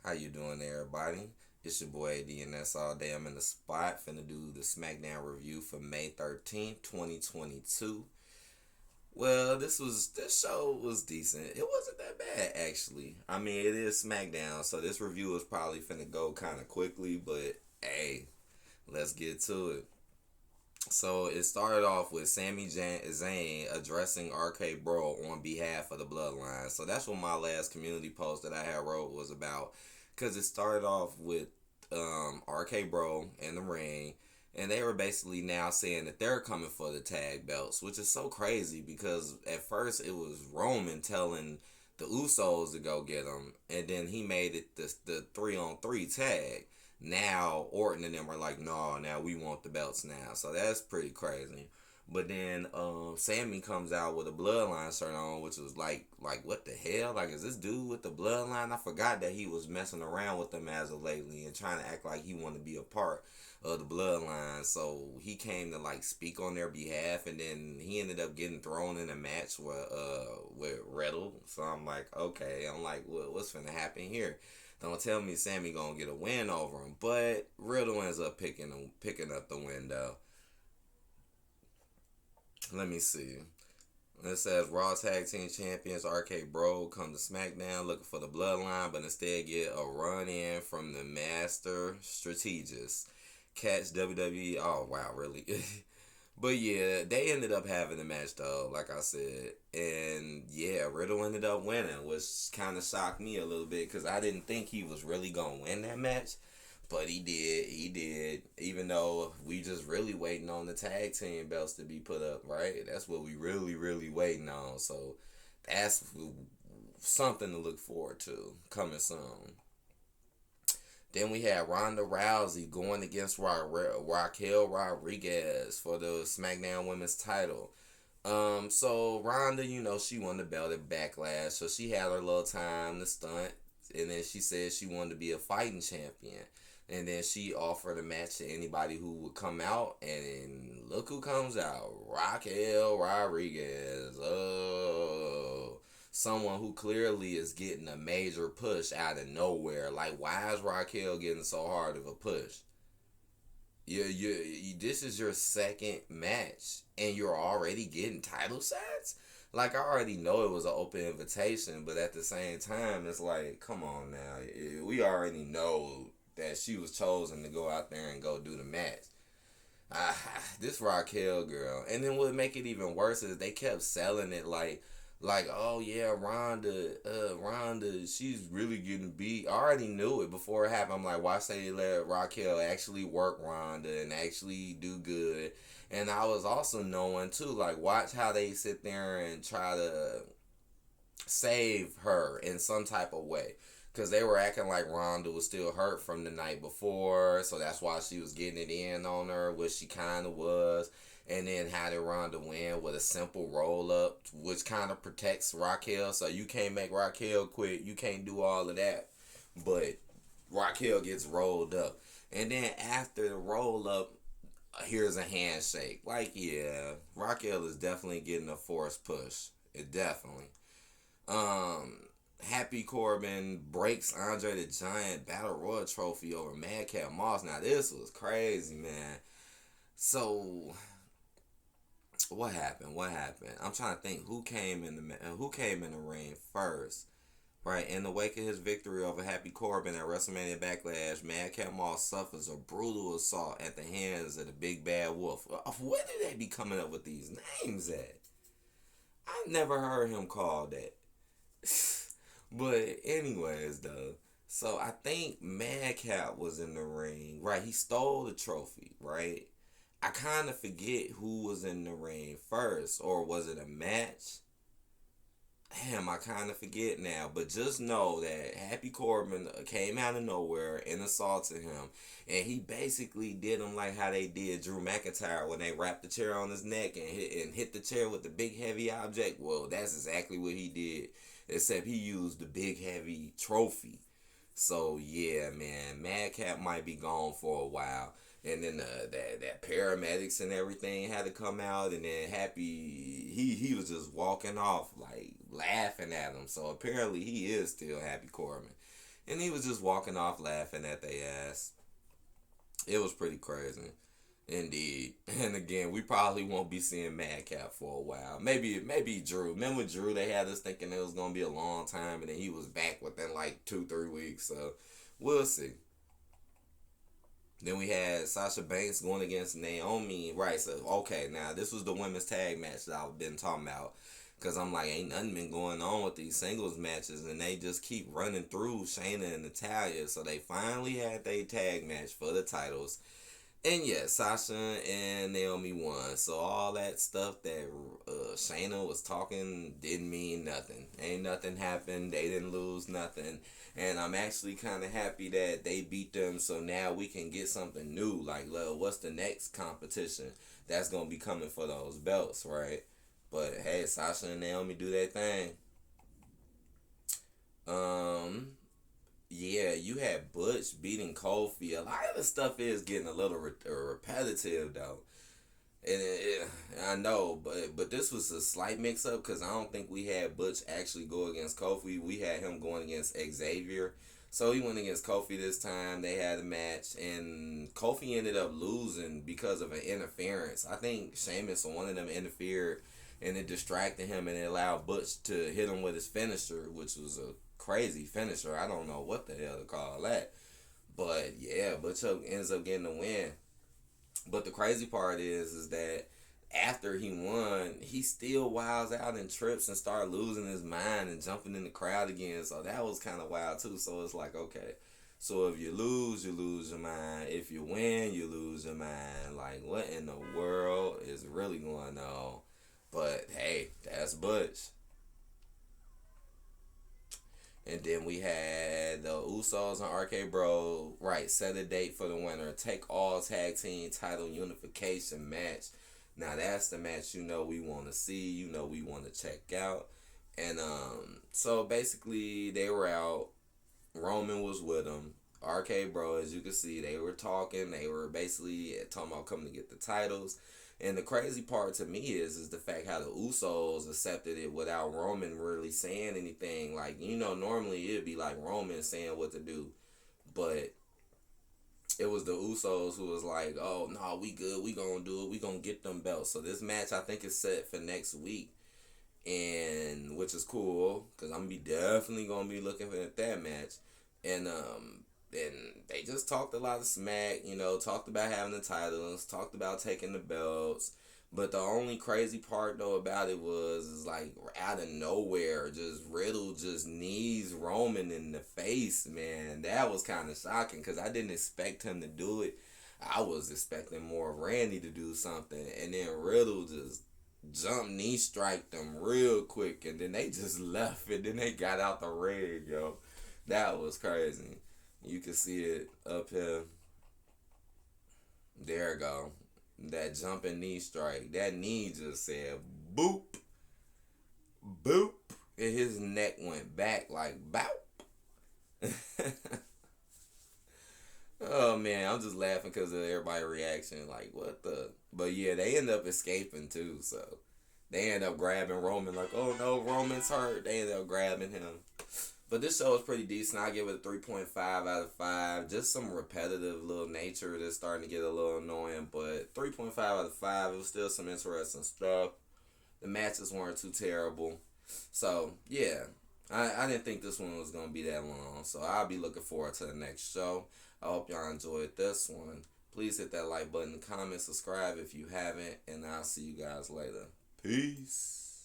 How you doing, everybody? It's your boy ADNS all day. I'm in the spot, finna do the SmackDown review for May 13th, 2022. Well, this show was decent. It wasn't that bad actually. I mean, it is SmackDown, so this review is probably finna go kind of quickly, but hey, let's get to it. So it started off with Zayn addressing RK Bro on behalf of the Bloodline. So that's what my last community post that I had wrote was about, because it started off with RK Bro in the ring, and they were basically now saying that they're coming for the tag belts, which is so crazy because at first it was Roman telling the Usos to go get them, and then he made it the 3-on-3 tag. Now Orton and them are like, no, now we want the belts now. So that's pretty crazy. But then Sammy comes out with a bloodline shirt on, which was like what the hell? Like, is this dude with the bloodline? I forgot that he was messing around with them as of lately and trying to act like he wanted to be a part of the bloodline. So he came to like speak on their behalf, and then he ended up getting thrown in a match with Riddle. So I'm like, okay, what's gonna happen here? Don't tell me Sammy gonna get a win over him, but Riddle ends up picking up the win though. Let me see. It says Raw Tag Team Champions RK Bro come to SmackDown looking for the Bloodline, but instead get a run in from the Master Strategist. Catch WWE. Oh wow, really? But yeah, they ended up having the match though, like I said, and yeah, Riddle ended up winning, which kind of shocked me a little bit because I didn't think he was really gonna win that match, but he did. He did, even though we just really waiting on the tag team belts to be put up, right? That's what we really waiting on. So that's something to look forward to coming soon. Then we had Ronda Rousey going against Raquel Rodriguez for the SmackDown Women's title. So Ronda, she won the belt at Backlash, so she had her little time to stunt, and then she said she wanted to be a fighting champion, and then she offered a match to anybody who would come out, and look who comes out, Raquel Rodriguez. Oh, someone who clearly is getting a major push out of nowhere. Like, why is Raquel getting so hard of a push? This is your second match, and you're already getting title shots. Like, I already know it was an open invitation, but at the same time, it's like, come on now. We already know that she was chosen to go out there and go do the match. This Raquel girl. And then what make it even worse is they kept selling it like, oh yeah, Ronda, she's really getting beat. I already knew it before it happened. I'm like, why say they let Raquel actually work Ronda and actually do good? And I was also knowing too, like, watch how they sit there and try to save her in some type of way. Because they were acting like Ronda was still hurt from the night before, so that's why she was getting it in on her, which she kind of was. And then how did Ronda win with a simple roll up, which kind of protects Raquel. So you can't make Raquel quit. You can't do all of that. But Raquel gets rolled up. And then after the roll up, here's a handshake. Like, yeah, Raquel is definitely getting a forced push. It definitely. Happy Corbin breaks Andre the Giant Battle Royal trophy over Madcap Moss. Now this was crazy, man. So what happened? What happened? I'm trying to think who came in the ring first. Right, in the wake of his victory over Happy Corbin at WrestleMania Backlash, Madcap Moss suffers a brutal assault at the hands of the Big Bad Wolf. Where did they be coming up with these names at? I never heard him called that. But anyways, though, so I think Madcap was in the ring, right? He stole the trophy, right? I kind of forget who was in the ring first, or was it a match? Damn, I kind of forget now. But just know that Happy Corbin came out of nowhere and assaulted him, and he basically did him like how they did Drew McIntyre when they wrapped the chair on his neck and hit the chair with the big heavy object. Well, that's exactly what he did, except he used the big heavy trophy. So yeah, man, Madcap might be gone for a while. And then that paramedics and everything had to come out, and then Happy he was just walking off like laughing at him. So apparently he is still Happy Corbin. And he was just walking off laughing at their ass. It was pretty crazy. Indeed. And again, we probably won't be seeing Madcap for a while. Maybe Drew. Remember Drew, they had us thinking it was gonna be a long time, and then he was back within like 2-3 weeks. So we'll see. Then we had Sasha Banks going against Naomi. Right, so okay, now this was the women's tag match that I've been talking about. Cause I'm like, ain't nothing been going on with these singles matches, and they just keep running through Shayna and Natalya. So they finally had their tag match for the titles. And yeah, Sasha and Naomi won. So all that stuff that Shayna was talking didn't mean nothing. Ain't nothing happened. They didn't lose nothing. And I'm actually kind of happy that they beat them. So now we can get something new. Like, what's the next competition that's going to be coming for those belts, right? But hey, Sasha and Naomi do their thing. Yeah, you had Butch beating Kofi. A lot of the stuff is getting a little repetitive though, and I know, but this was a slight mix up because I don't think we had Butch actually go against Kofi. We had him going against Xavier, so he went against Kofi this time. They had a match, and Kofi ended up losing because of an interference. I think Sheamus or one of them interfered, and it distracted him, and it allowed Butch to hit him with his finisher, which was a crazy finisher. I don't know what the hell to call that. But yeah, Butch ends up getting the win. But the crazy part is that after he won, he still wilds out and trips and start losing his mind and jumping in the crowd again. So that was kind of wild too. So it's like, okay, so if you lose your mind. If you win, you lose your mind. Like, what in the world is really going on? But hey, that's Butch. And then we had the Usos and RK Bro, right, set a date for the winner. Take all tag team title unification match. Now that's the match we want to see, we want to check out. And so basically they were out. Roman was with them. RK Bro, as you can see, they were talking. They were basically talking about coming to get the titles. And the crazy part to me is the fact how the Usos accepted it without Roman really saying anything. Like, normally it'd be like Roman saying what to do. But it was the Usos who was like, oh, no, we good. We gonna do it. We gonna get them belts. So this match, I think, is set for next week. And which is cool because I'm definitely gonna be looking for that match. And they just talked a lot of smack, talked about having the titles, talked about taking the belts. But the only crazy part though about it is like out of nowhere, just Riddle just knees Roman in the face, man. That was kind of shocking because I didn't expect him to do it. I was expecting more of Randy to do something, and then Riddle just jump knee strike them real quick, and then they just left, and then they got out the ring, yo. That was crazy. You can see it up here. There we go. That jumping knee strike. That knee just said boop, boop, and his neck went back like boop. Oh man, I'm just laughing because of everybody's reaction. Like, what the? But yeah, they end up escaping too. So they end up grabbing Roman. Like, oh no, Roman's hurt. They end up grabbing him. But this show is pretty decent. I give it a 3.5 out of 5. Just some repetitive little nature that's starting to get a little annoying. But 3.5 out of 5. It was still some interesting stuff. The matches weren't too terrible. So, yeah. I didn't think this one was going to be that long. So, I'll be looking forward to the next show. I hope y'all enjoyed this one. Please hit that like button, comment, subscribe if you haven't. And I'll see you guys later. Peace.